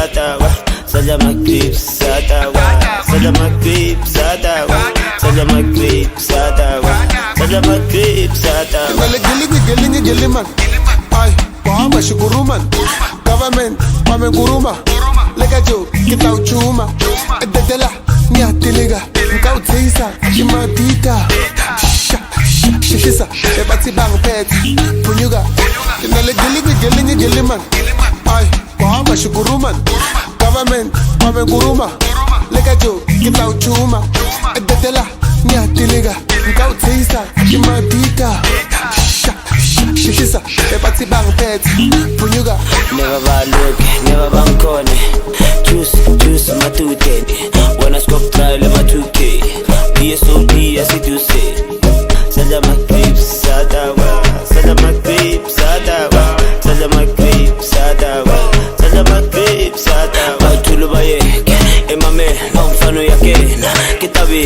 satawa. Sada mag-grip satawa. Sada mag-grip satawa. Sada mag-grip satawa. Sada mag-grip satawa. Galing man. Ay, pahama shukuru man. Government, pamenguruma. Lega jo, kita uchuma. Ededela, nyatiliga. Nkau tisa, kimadita. Shikisa, ebati bang pet. Punyuga. Galing man. Ay, pahama shukuru man. Government, pamenguruma. Lega jo, kita uchuma. Ededela, nyatiliga. Nkau tisa, kimadita. Shikisa, ebati bang pet. Punyuga. Never bad look, never bang corner. Juice, my 210. When I scope trial, my 2K. PSOP, as it you say. Sada mag-grip satawa. Sada mag-grip satawa. Sada mag-grip satawa. Sada mag-grip satawa. Tulo ba ye? Emame, ang fano yake. Kitabi.